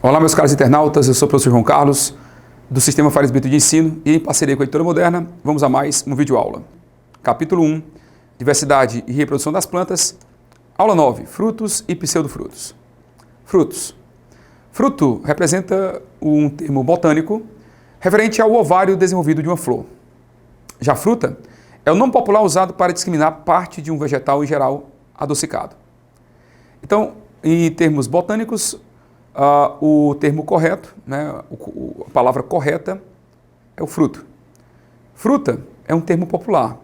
Olá, meus caros internautas, eu sou o professor João Carlos, do Sistema Fares Brito de Ensino, e em parceria com a Editora Moderna, vamos a mais um vídeo aula. Capítulo 1, Diversidade e Reprodução das Plantas. Aula 9, Frutos e Pseudofrutos. Frutos. Fruto representa um termo botânico referente ao ovário desenvolvido de uma flor. Já fruta é o nome popular usado para discriminar parte de um vegetal em geral adocicado. Então, em termos botânicos, o termo correto, a palavra correta é o fruto. Fruta é um termo popular.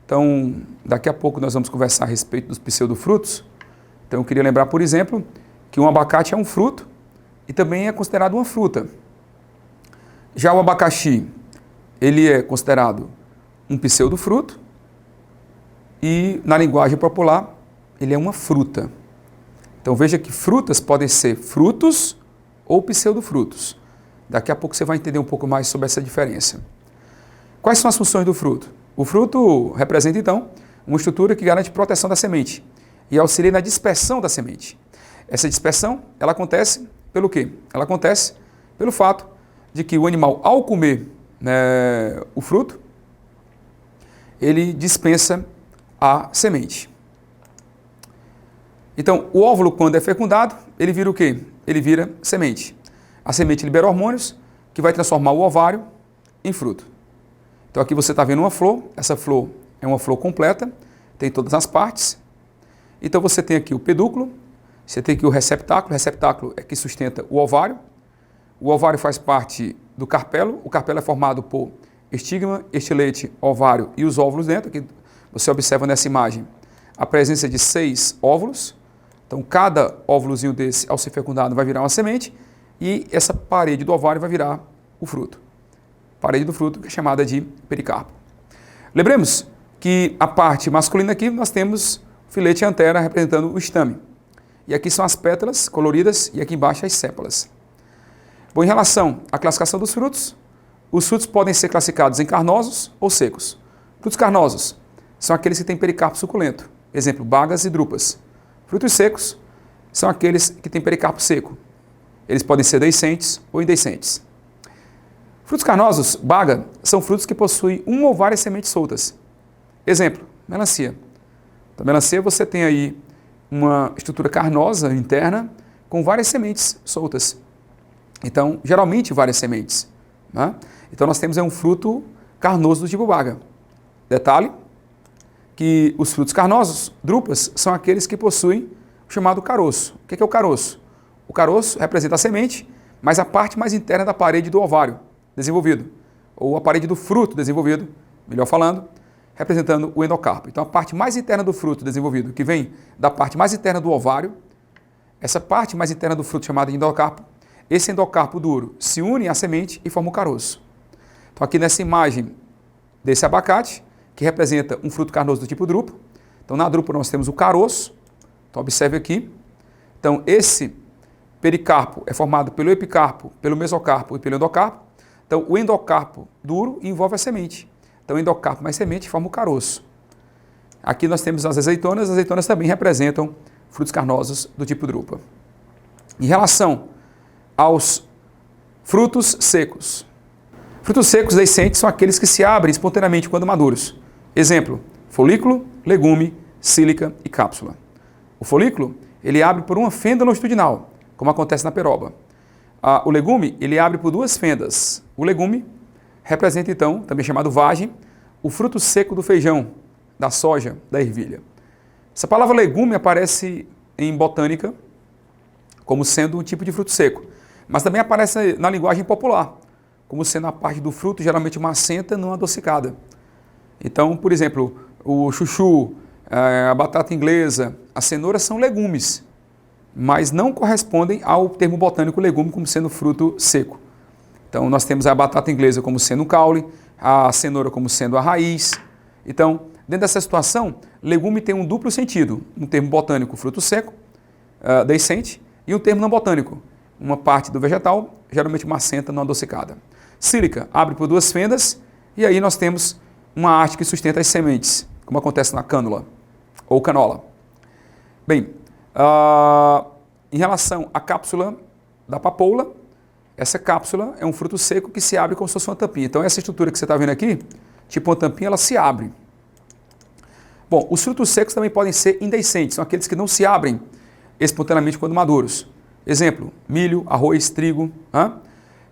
Então, daqui a pouco nós vamos conversar a respeito dos pseudofrutos. Então, eu queria lembrar, por exemplo, que um abacate é um fruto e também é considerado uma fruta. Já o abacaxi, ele é considerado um pseudofruto e, na linguagem popular, ele é uma fruta. Então veja que frutas podem ser frutos ou pseudofrutos. Daqui a pouco você vai entender um pouco mais sobre essa diferença. Quais são as funções do fruto? O fruto representa, então, uma estrutura que garante proteção da semente e auxilia na dispersão da semente. Essa dispersão, ela acontece pelo quê? Ela acontece pelo fato de que o animal, ao comer o fruto, ele dispensa a semente. Então, o óvulo, quando é fecundado, ele vira o quê? Ele vira semente. A semente libera hormônios que vai transformar o ovário em fruto. Então, aqui você está vendo uma flor. Essa flor é uma flor completa, tem todas as partes. Então, você tem aqui o pedúnculo, você tem aqui o receptáculo é que sustenta o ovário. O ovário faz parte do carpelo. O carpelo é formado por estigma, estilete, ovário e os óvulos dentro. Aqui você observa nessa imagem a presença de 6 óvulos. Então, cada óvulozinho desse, ao ser fecundado, vai virar uma semente e essa parede do ovário vai virar o fruto. Parede do fruto, que é chamada de pericarpo. Lembremos que a parte masculina aqui, nós temos filete e antera representando o estame. E aqui são as pétalas coloridas e aqui embaixo as sépalas. Bom, em relação à classificação dos frutos, os frutos podem ser classificados em carnosos ou secos. Frutos carnosos são aqueles que têm pericarpo suculento. Exemplo, bagas e drupas. Frutos secos são aqueles que têm pericarpo seco. Eles podem ser deiscentes ou indeiscentes. Frutos carnosos, baga, são frutos que possuem uma ou várias sementes soltas. Exemplo, melancia. Na melancia você tem aí uma estrutura carnosa interna com várias sementes soltas. Então, geralmente várias sementes. Então, nós temos um fruto carnoso do tipo baga. Detalhe que os frutos carnosos, drupas, são aqueles que possuem o chamado caroço. O que é o caroço? O caroço representa a semente, mas a parte mais interna da parede do ovário desenvolvido, ou a parede do fruto desenvolvido, melhor falando, representando o endocarpo. Então, a parte mais interna do fruto desenvolvido, que vem da parte mais interna do ovário, essa parte mais interna do fruto chamada de endocarpo, esse endocarpo duro se une à semente e forma o caroço. Então, aqui nessa imagem desse abacate, que representa um fruto carnoso do tipo drupa. Então, na drupa nós temos o caroço. Então, observe aqui. Então, esse pericarpo é formado pelo epicarpo, pelo mesocarpo e pelo endocarpo. Então, o endocarpo duro envolve a semente. Então, endocarpo mais semente forma o caroço. Aqui nós temos as azeitonas também representam frutos carnosos do tipo drupa. Em relação aos frutos secos. Frutos secos deiscentes são aqueles que se abrem espontaneamente quando maduros. Exemplo, folículo, legume, sílica e cápsula. O folículo, ele abre por uma fenda longitudinal, como acontece na peroba. O legume, ele abre por 2 fendas. O legume representa, então, também chamado vagem, o fruto seco do feijão, da soja, da ervilha. Essa palavra legume aparece em botânica como sendo um tipo de fruto seco, mas também aparece na linguagem popular, como sendo a parte do fruto geralmente macenta, não adocicada. Então, por exemplo, o chuchu, a batata inglesa, a cenoura são legumes, mas não correspondem ao termo botânico legume como sendo fruto seco. Então, nós temos a batata inglesa como sendo o caule, a cenoura como sendo a raiz. Então, dentro dessa situação, legume tem um duplo sentido, um termo botânico, fruto seco, deiscente, e um termo não botânico, uma parte do vegetal, geralmente macenta, não adocicada. Sílica abre por 2 fendas, e aí nós temos uma haste que sustenta as sementes, como acontece na cânula ou canola. Bem, em relação à cápsula, da papoula, essa cápsula é um fruto seco que se abre como se fosse uma tampinha. Então essa estrutura que você está vendo aqui, tipo uma tampinha, ela se abre. Bom, os frutos secos também podem ser indehiscentes, são aqueles que não se abrem espontaneamente quando maduros. Exemplo, milho, arroz, trigo,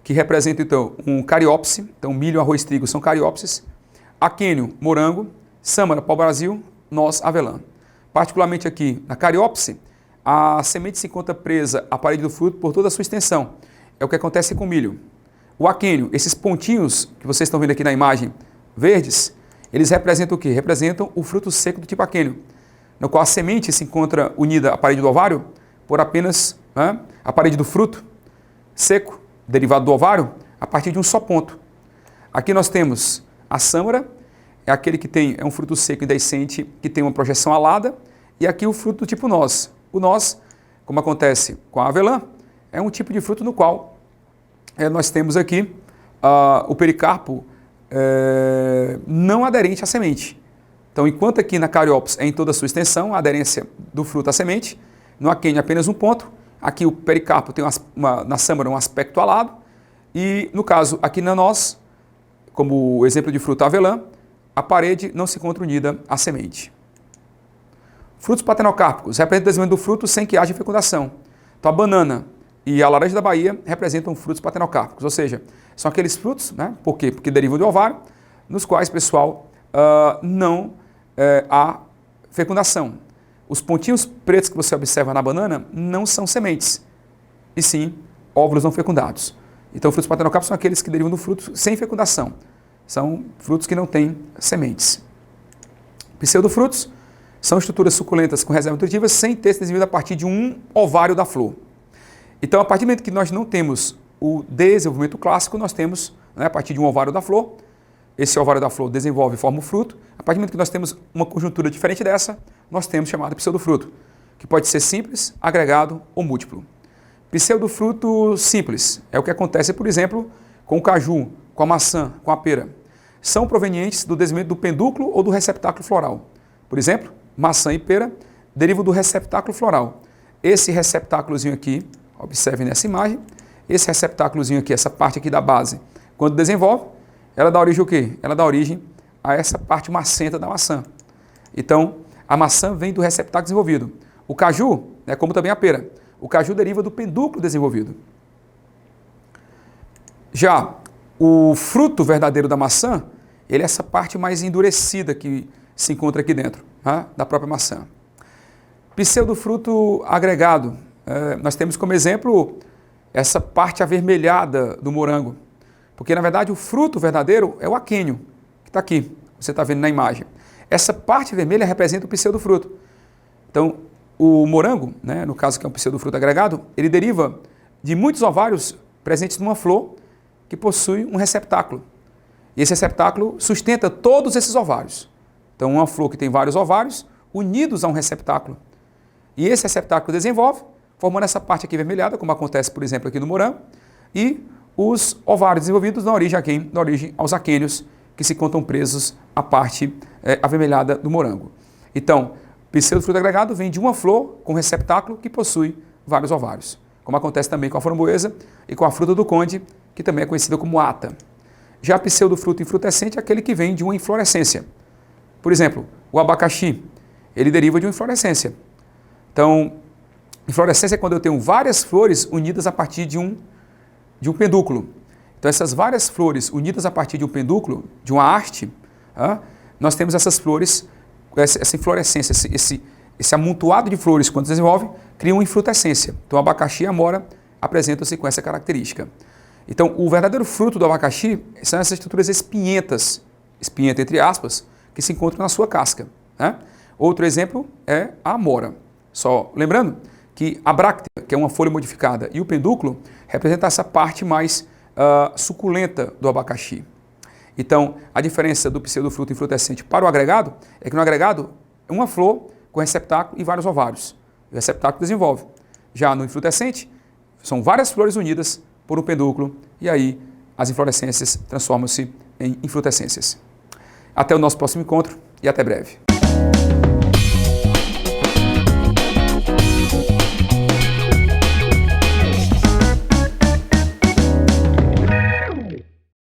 que representam então um cariópse. Então milho, arroz, trigo são cariópses. Aquênio, morango. Sâmara, pau-brasil. Noz, avelã. Particularmente aqui na cariópse, a semente se encontra presa à parede do fruto por toda a sua extensão. É o que acontece com o milho. O aquênio, esses pontinhos que vocês estão vendo aqui na imagem, verdes, eles representam o quê? Representam o fruto seco do tipo aquênio, no qual a semente se encontra unida à parede do ovário por apenas a parede do fruto seco, derivado do ovário, a partir de um só ponto. Aqui nós temos a sâmara, é aquele que é um fruto seco indehiscente, que tem uma projeção alada, e aqui o fruto do tipo noz. O noz, como acontece com a avelã, é um tipo de fruto no qual nós temos aqui o pericarpo não aderente à semente. Então, enquanto aqui na cariópse é em toda a sua extensão, a aderência do fruto à semente, no aquênio apenas um ponto, aqui o pericarpo tem na sâmara um aspecto alado, e no caso aqui na noz, como exemplo de fruta avelã, a parede não se encontra unida à semente. Frutos patenocárpicos representam o desenvolvimento do fruto sem que haja fecundação. Então, a banana e a laranja da Bahia representam frutos patenocárpicos, ou seja, são aqueles frutos, por quê? Porque derivam do ovário, nos quais, pessoal, não há fecundação. Os pontinhos pretos que você observa na banana não são sementes, e sim óvulos não fecundados. Então, frutos patenocárpicos são aqueles que derivam do fruto sem fecundação. São frutos que não têm sementes. Pseudofrutos são estruturas suculentas com reserva nutritiva sem ter se desenvolvido a partir de um ovário da flor. Então, a partir do momento que nós não temos o desenvolvimento clássico, nós temos, a partir de um ovário da flor, esse ovário da flor desenvolve e forma o fruto. A partir do momento que nós temos uma conjuntura diferente dessa, nós temos chamado pseudofruto, que pode ser simples, agregado ou múltiplo. Pseudofruto simples é o que acontece, por exemplo, com o caju, com a maçã, com a pera. São provenientes do desenvolvimento do pendúculo ou do receptáculo floral. Por exemplo, maçã e pera derivam do receptáculo floral. Esse receptáculozinho aqui, observem nessa imagem, esse receptáculozinho aqui, essa parte aqui da base, quando desenvolve, ela dá origem ao quê? Ela dá origem a essa parte macenta da maçã. Então, a maçã vem do receptáculo desenvolvido. O caju, como também a pera, o caju deriva do pendúculo desenvolvido. Já o fruto verdadeiro da maçã, ele é essa parte mais endurecida que se encontra aqui dentro, da própria maçã. Pseudofruto agregado, nós temos como exemplo essa parte avermelhada do morango, porque na verdade o fruto verdadeiro é o aquênio, que está aqui, você está vendo na imagem. Essa parte vermelha representa o pseudofruto. Então, o morango, no caso que é um pseudofruto agregado, ele deriva de muitos ovários presentes numa flor que possui um receptáculo. E esse receptáculo sustenta todos esses ovários. Então, uma flor que tem vários ovários unidos a um receptáculo. E esse receptáculo desenvolve, formando essa parte aqui avermelhada, como acontece, por exemplo, aqui no morango, e os ovários desenvolvidos dão origem a quem? Dão origem aos aquênios, que se encontram presos à parte avermelhada do morango. Então, pseudofruto agregado vem de uma flor com receptáculo que possui vários ovários, como acontece também com a framboesa e com a fruta do conde, que também é conhecida como ata. Já pseudofruto infrutescente é aquele que vem de uma inflorescência. Por exemplo, o abacaxi, ele deriva de uma inflorescência. Então, inflorescência é quando eu tenho várias flores unidas a partir de um pedúnculo. Então, essas várias flores unidas a partir de um pedúnculo, de uma haste, nós temos essas flores, essa inflorescência, esse amontoado de flores, quando se desenvolve, cria uma infrutescência. Então, o abacaxi e a amora apresentam-se com essa característica. Então, o verdadeiro fruto do abacaxi são essas estruturas espinhentas, espinhenta entre aspas, que se encontram na sua casca. Outro exemplo é a amora. Só lembrando que a bráctea, que é uma folha modificada, e o pedúnculo representam essa parte mais suculenta do abacaxi. Então, a diferença do pseudofruto infrutescente para o agregado é que no agregado é uma flor com receptáculo e vários ovários. O receptáculo desenvolve. Já no infrutescente, são várias flores unidas por um pedúnculo e aí as inflorescências transformam-se em infrutescências. Até o nosso próximo encontro e até breve.